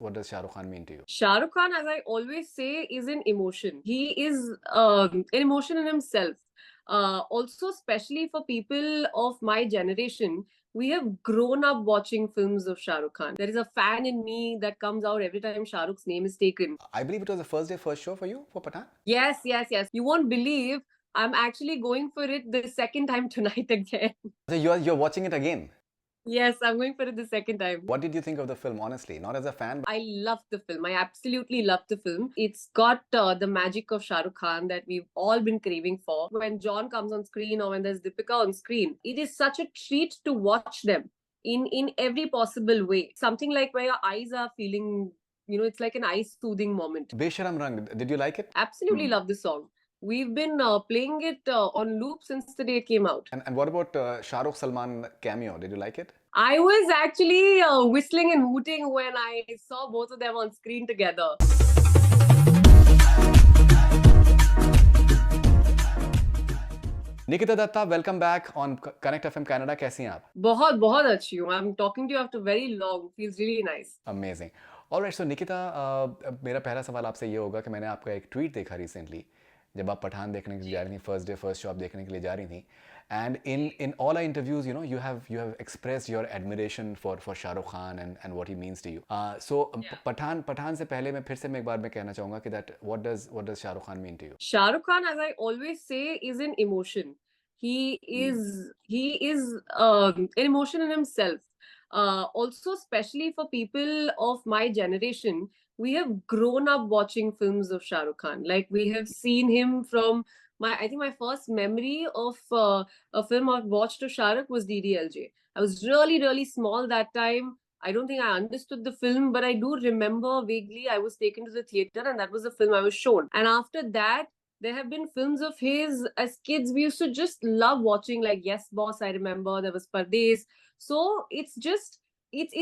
what does Shah Rukh Khan mean to you? Shah Rukh Khan, as I always say, is an emotion. He is an emotion in himself. Also, especially for people of my generation, we have grown up watching films of Shah Rukh Khan. There is a fan in me that comes out every time Shah Rukh's name is taken. I believe it was the first day, first show for you for Pathaan. Yes, yes, yes. You won't believe I'm actually going for it the second time tonight again. So you're watching it again. Yes, I'm going for it the second time. What did you think of the film, honestly? Not as a fan, but I loved the film. I absolutely loved the film. It's got the magic of Shah Rukh Khan that we've all been craving for. When John comes on screen or when there's Deepika on screen, it is such a treat to watch them in every possible way. Something like where your eyes are feeling, it's like an eye soothing moment. Besharam Rang, did you like it? Absolutely love the song. We've been playing it on loop since the day it came out. And what about Shah Rukh Salman cameo? Did you like it? I was actually whistling and hooting when I saw both of them on screen together. Nikita Dutta, welcome back on Connect FM Canada. कैसी हैं आप? बहुत बहुत अच्छी हूँ. I'm talking to you after very long. Feels really nice. Amazing. Alright, so Nikita, मेरा पहला सवाल आपसे ये होगा कि मैंने आपका एक ट्वीट देखा रिसेंटली जब आप पठान देखने के लिए जा रही थी, फर्स्ट डे फर्स्ट शो आप देखने के लिए जा रही थी, and in all our interviews, you have expressed your admiration for Shah Rukh Khan and what he means to you. So Pathaan से पहले मैं फिर से एक बार मैं कहना चाहूँगा कि that what does Shah Rukh Khan mean to you? Shah Rukh Khan, as I always say, is an emotion. He is an emotion in himself. Also, especially for people of my generation, we have grown up watching films of Shah Rukh Khan. Like we have seen him from I think my first memory of a film I've watched of Shah Rukh was DDLJ. I was really, really small that time. I don't think I understood the film, but I do remember vaguely I was taken to the theater and that was the film I was shown. And after that, there have been films of his as kids we used to just love watching, like Yes Boss, I remember. There was Pardes. So it's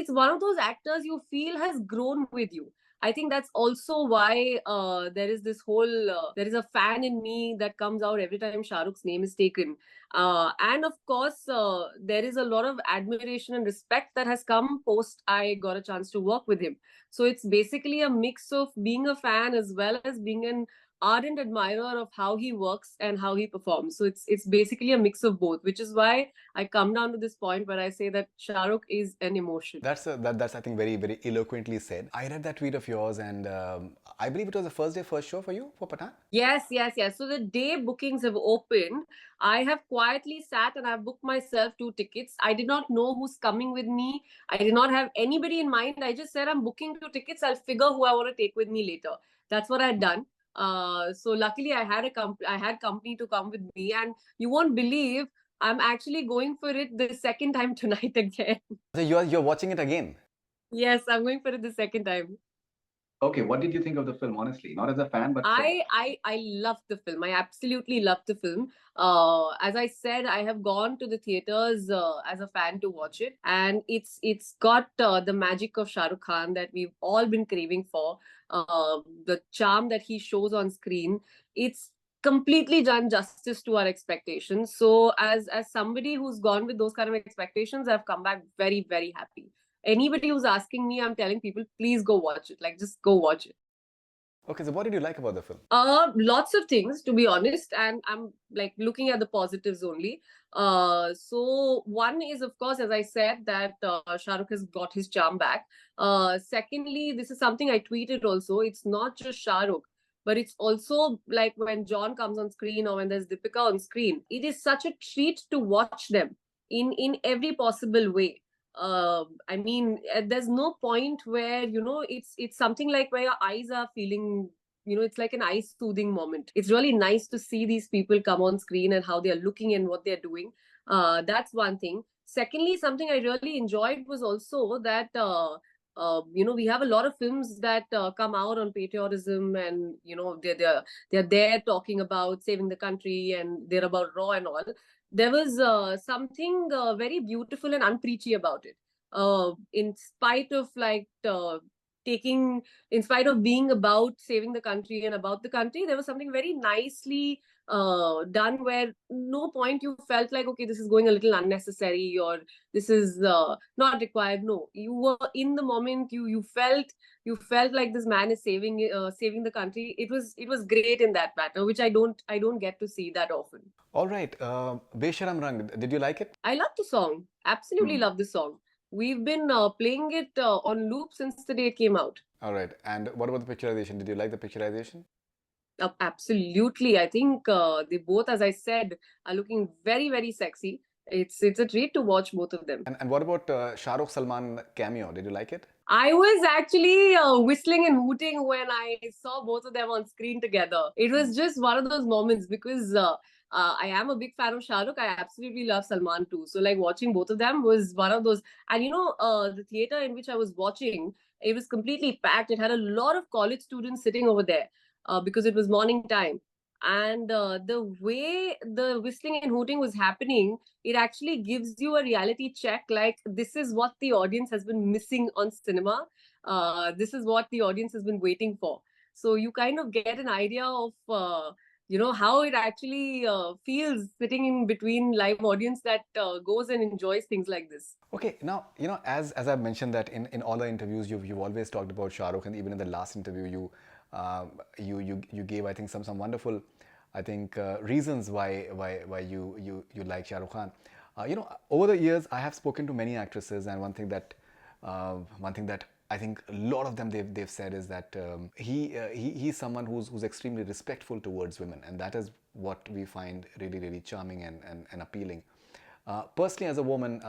one of those actors you feel has grown with you. I think that's also why there is this whole there is a fan in me that comes out every time Shah Rukh's name is taken. And of course, there is a lot of admiration and respect that has come post I got a chance to work with him. So it's basically a mix of being a fan as well as being an ardent admirer of how he works and how he performs. So it's basically a mix of both, which is why I come down to this point where I say that Shah Rukh is an emotion. That's I think very, very eloquently said. I read that tweet of yours and I believe it was the first day, first show for you for Pathaan? Yes, yes, yes. So the day bookings have opened, I have quietly sat and I've booked myself 2 tickets. I did not know who's coming with me. I did not have anybody in mind. I just said I'm booking 2 tickets. I'll figure who I want to take with me later. That's what I'd done. So luckily I had company to come with me, and you won't believe I'm actually going for it the second time tonight again. So you're watching it again? Yes, I'm going for it the second time. Okay, what did you think of the film, honestly? Not as a fan, but I loved the film. I absolutely loved the film. As I said, I have gone to the theaters as a fan to watch it, and it's got the magic of Shah Rukh Khan that we've all been craving for. The charm that he shows on screen, it's completely done justice to our expectations. So as somebody who's gone with those kind of expectations, I've come back very, very happy. Anybody who's asking me, I'm telling people, please go watch it. Like, just go watch it. Okay, so what did you like about the film? Lots of things, to be honest, and I'm like looking at the positives only. So one is, of course, as I said, that Shah Rukh has got his charm back. Secondly, this is something I tweeted also. It's not just Shah Rukh, but it's also like when John comes on screen or when there's Deepika on screen. It is such a treat to watch them in every possible way. I mean, there's no point where it's something like where your eyes are feeling, it's like an eye soothing moment. It's really nice to see these people come on screen and how they're looking and what they're doing. That's one thing. Secondly, something I really enjoyed was also that we have a lot of films that come out on patriotism, and they're there talking about saving the country and they're about raw and all. There was something very beautiful and unpreachy about it. In spite of like taking, in spite of being about saving the country and about the country, there was something very nicely done where no point you felt like, okay, this is going a little unnecessary or this is not required. No, you were in the moment. You felt like this man is saving the country. It was great in that matter, which I don't get to see that often. All right, Besharam Rang, did you like it? I love the song. Absolutely love the song. We've been playing it on loop since the day it came out. All right, and what about the picturization? Did you like the picturization? Absolutely. I think they both, as I said, are looking very, very sexy. It's a treat to watch both of them. And what about Shah Rukh Salman cameo? Did you like it? I was actually whistling and hooting when I saw both of them on screen together. It was just one of those moments because I am a big fan of Shah Rukh. I absolutely love Salman too. So like watching both of them was one of those. And the theater in which I was watching, it was completely packed. It had a lot of college students sitting over there because it was morning time. And the way the whistling and hooting was happening, it actually gives you a reality check, like this is what the audience has been missing on cinema. This is what the audience has been waiting for. So you kind of get an idea of how it actually feels sitting in between live audience that goes and enjoys things like this. Okay, now as I've mentioned that in all the interviews you've always talked about Shah Rukh, and even in the last interview you gave, I think, some wonderful, I think, reasons why you like Shah Rukh Khan. Over the years I have spoken to many actresses, and one thing that I think a lot of them they've said is that he's someone who's extremely respectful towards women, and that is what we find really, really charming and appealing. Personally, as a woman,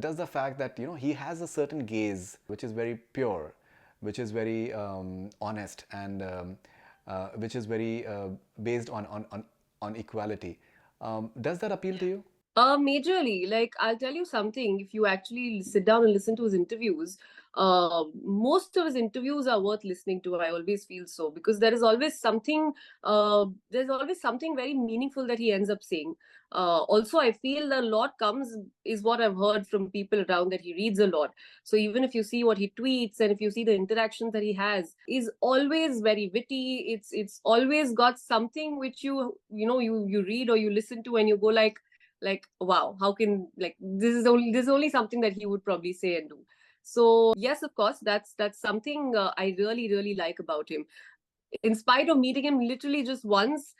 does the fact that he has a certain gaze which is very pure, which is very honest, and which is very based on equality, does that appeal to you? Majorly. Like, I'll tell you something. If you actually sit down and listen to his interviews, most of his interviews are worth listening to. I always feel so because there's always something very meaningful that he ends up saying. Also, I feel a lot comes is what I've heard from people around, that he reads a lot. So even if you see what he tweets and if you see the interactions that he has, is always very witty. It's always got something which you read or you listen to and you go like wow, how can, like, this is only something that he would probably say and do. So yes, of course, that's something I really, really like about him. In spite of meeting him literally just once,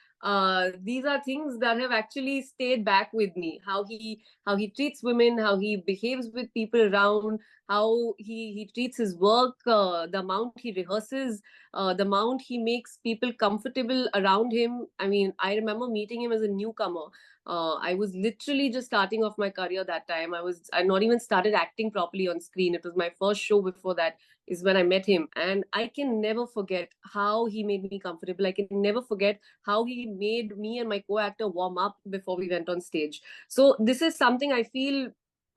these are things that have actually stayed back with me. How he treats women, how he behaves with people around, how he treats his work, the amount he rehearses, the amount he makes people comfortable around him. I mean, I remember meeting him as a newcomer. I was literally just starting off my career that time. I not even started acting properly on screen. It was my first show before that is when I met him. And I can never forget how he made me comfortable. I can never forget how he made me and my co-actor warm up before we went on stage. So this is something I feel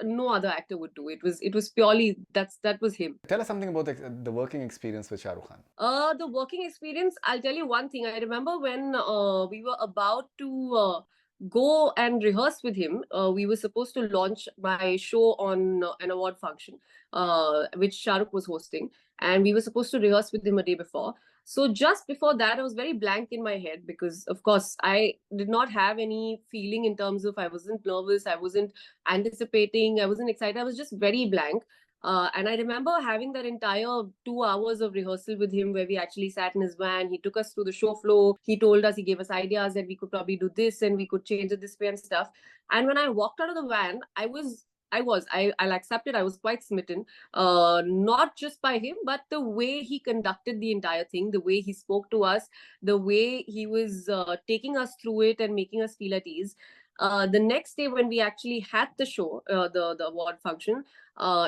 no other actor would do. It was purely that was him. Tell us something about the working experience with Shah Rukh Khan. The working experience, I'll tell you one thing. I remember when we were about to go and rehearse with him. We were supposed to launch my show on an award function, which Shah Rukh was hosting, and we were supposed to rehearse with him a day before. So just before that, I was very blank in my head because, of course, I did not have any feeling in terms of, I wasn't nervous, I wasn't anticipating, I wasn't excited. I was just very blank. And I remember having that entire 2 hours of rehearsal with him where we actually sat in his van. He took us through the show floor. He told us, he gave us ideas that we could probably do this and we could change it this way and stuff. And when I walked out of the van, I'll accept it. I was quite smitten, not just by him, but the way he conducted the entire thing, the way he spoke to us, the way he was taking us through it and making us feel at ease. The next day, when we actually had the show, the award function,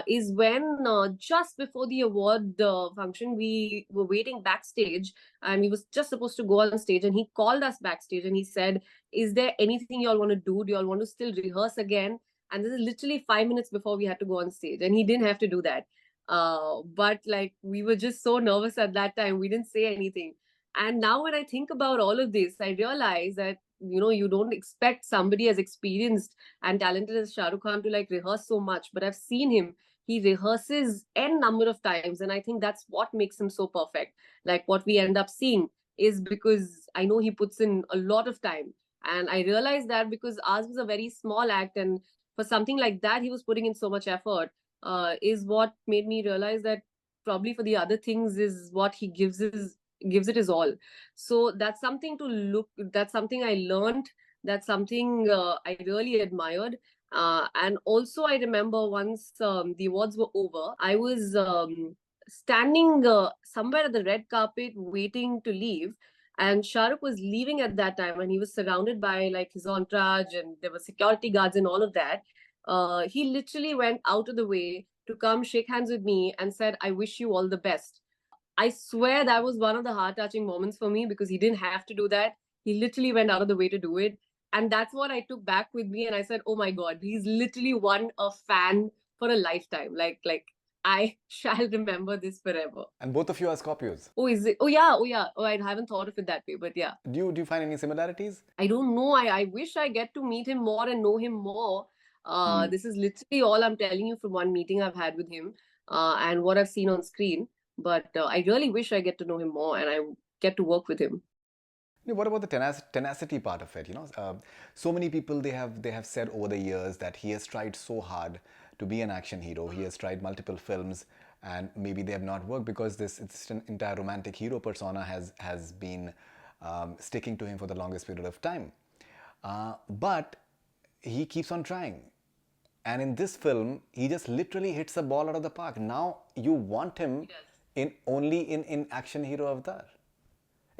is when just before the award function, we were waiting backstage, and we was just supposed to go on stage, and he called us backstage and he said, "Is there anything you all want to do? Do you all want to still rehearse again?" And this is literally 5 minutes before we had to go on stage, and he didn't have to do that. But like, we were just so nervous at that time, we didn't say anything. And now when I think about all of this, I realize that you don't expect somebody as experienced and talented as Shah Rukh Khan to like rehearse so much. But I've seen him. he rehearses n number of times, and I think that's what makes him so perfect. Like what we end up seeing is because I know he puts in a lot of time, and I realized that because ours was a very small act, and for something like that he was putting in so much effort, is what made me realize that probably for the other things is what he gives it his all. So that's something to look, that's something I learned, that's something I really admired. And also I remember once the awards were over, I was standing somewhere at the red carpet waiting to leave, and Shah Rukh was leaving at that time, and he was surrounded by like his entourage, and there were security guards and all of that. He literally went out of the way to come shake hands with me and said, "I wish you all the best." I swear that was one of the heart touching moments for me, because he didn't have to do that. He literally went out of the way to do it. And that's what I took back with me. And I said, oh my God, he's literally won a fan for a lifetime. Like I shall remember this forever. And both of you are Scorpios. Oh, is it? Oh, yeah. Oh, yeah. Oh, I haven't thought of it that way. But yeah. Do you find any similarities? I don't know. I wish I get to meet him more and know him more. This is literally all I'm telling you from one meeting I've had with him, and what I've seen on screen. But I really wish I get to know him more and I get to work with him. What about the tenacity part of it? So many people they have said over the years that he has tried so hard to be an action hero. He has tried multiple films, and maybe they have not worked because this it's an entire romantic hero persona has been sticking to him for the longest period of time. But he keeps on trying. And in this film, he just literally hits the ball out of the park. Now you want him in only in action hero avatar.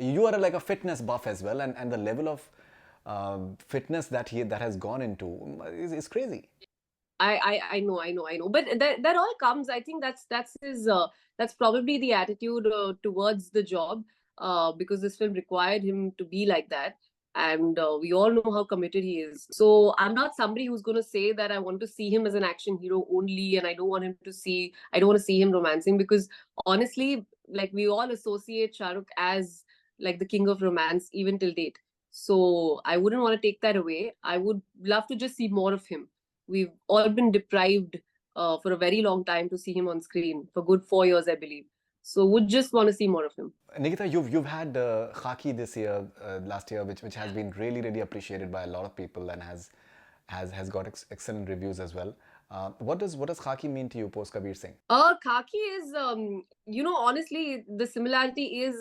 You are like a fitness buff as well, and the level of fitness that has gone into is crazy. I know. But that all comes. I think that's his. That's probably the attitude towards the job. Because this film required him to be like that, and we all know how committed he is. So I'm not somebody who's going to say that I want to see him as an action hero only, and I don't want him to see. I don't want to see him romancing, because honestly, like we all associate Shah Rukh as like the king of romance even till date. So I wouldn't want to take that away. I would love to just see more of him. We've all been deprived for a very long time to see him on screen for good 4 years, I believe. So would just want to see more of him. Nikita, you've had Khaki this year, last year, which has been really appreciated by a lot of people and has got excellent reviews as well. What does Khaki mean to you post Kabir Singh? Khaki is, honestly, the similarity is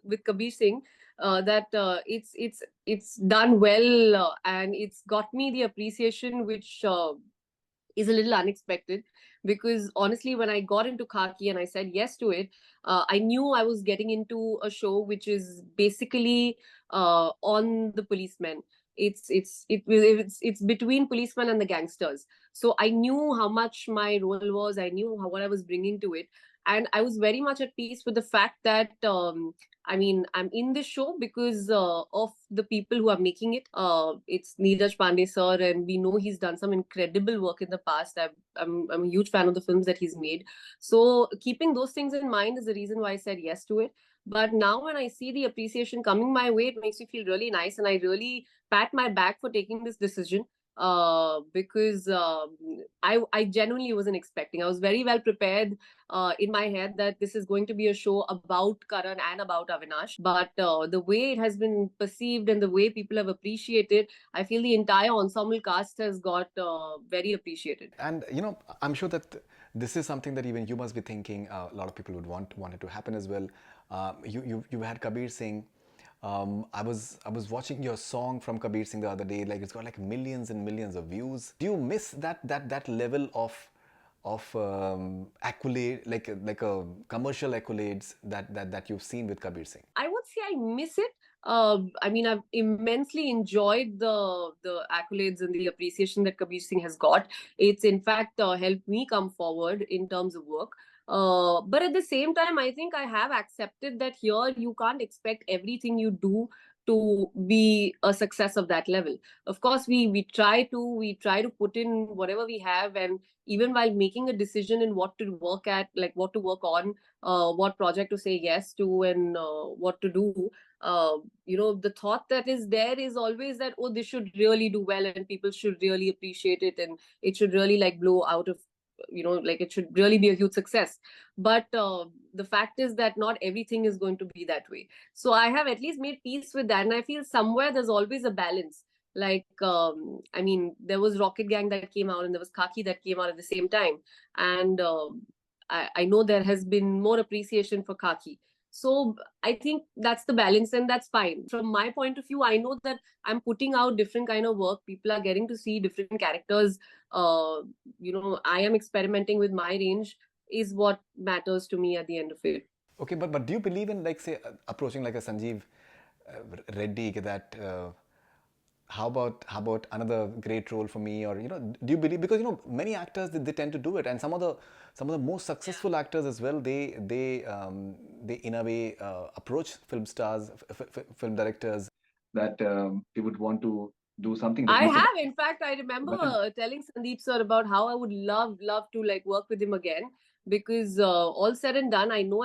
with Kabir Singh, that it's done well, and it's got me the appreciation which is a little unexpected, because honestly when I got into Khaki and I said yes to it, I knew I was getting into a show which is basically on the policemen. It's between policemen and the gangsters. So I knew how much my role was, I knew what I was bringing to it, and I was very much at peace with the fact that I mean, I'm in this show because of the people who are making it. It's Neeraj Pandey sir, and we know he's done some incredible work in the past. I'm a huge fan of the films that he's made. So keeping those things in mind is the reason why I said yes to it. But now when I see the appreciation coming my way, it makes me feel really nice, and I really pat my back for taking this decision. Because I genuinely wasn't expecting. I was very well prepared in my head that this is going to be a show about Karan and about Avinash. But the way it has been perceived and the way people have appreciated, I feel the entire ensemble cast has got very appreciated. And I'm sure that this is something that even you must be thinking. A lot of people would want it to happen as well. You had Kabir Singh. I was watching your song from Kabir Singh the other day. Like it's got like millions and millions of views. Do you miss that level of accolade, like a commercial accolades that you've seen with Kabir Singh? I would say I miss it. I mean, I've immensely enjoyed the accolades and the appreciation that Kabir Singh has got. It's in fact helped me come forward in terms of work. But at the same time, I think I have accepted that here you can't expect everything you do to be a success of that level. Of course, we try to put in whatever we have, and even while making a decision in what to work at, like what to work on, what project to say yes to, and what to do. The thought that is there is always that, oh, this should really do well and people should really appreciate it, and it should really like blow out of like it should really be a huge success. But the fact is that not everything is going to be that way. So I have at least made peace with that, and I feel somewhere there's always a balance. Like, I mean, there was Rocket Gang that came out, and there was Khaki that came out at the same time, and I know there has been more appreciation for Khaki. So I think that's the balance, and that's fine. From my point of view, I know that I'm putting out different kind of work. People are getting to see different characters. I am experimenting with my range, is what matters to me at the end of it. Okay, but do you believe in, like, say, approaching like a Sanjeev Reddy, that how about another great role for me, or do you believe, because many actors, they tend to do it, and some of the most successful actors as well, they in a way approach film stars, film directors, that they would want to do something that I you said. have, in fact, I remember telling Sandeep sir about how I would love to like work with him again, because all said and done, I know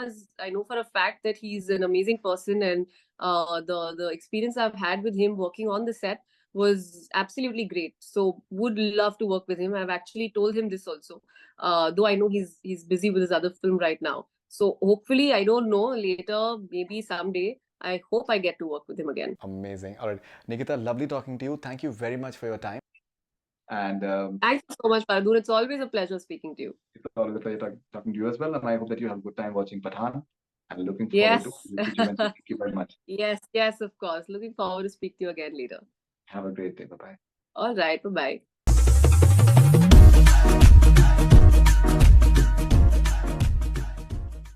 for a fact that he's an amazing person, and the experience I've had with him working on the set was absolutely great. So would love to work with him. I've actually told him this also, though I know he's busy with his other film right now. So hopefully, I don't know, later, maybe someday, I hope I get to work with him again. Amazing. All right, Nikita, lovely talking to you. Thank you very much for your time. And Thank you so much, Faridoon. It's always a pleasure speaking to you. it's always a pleasure talking to you as well. And I hope that you have a good time watching Pathaan. And looking forward Yes. to meet you. And thank you very much. Yes, of course. Looking forward to speak to you again later. Have a great day. Bye bye. All right. Bye-bye.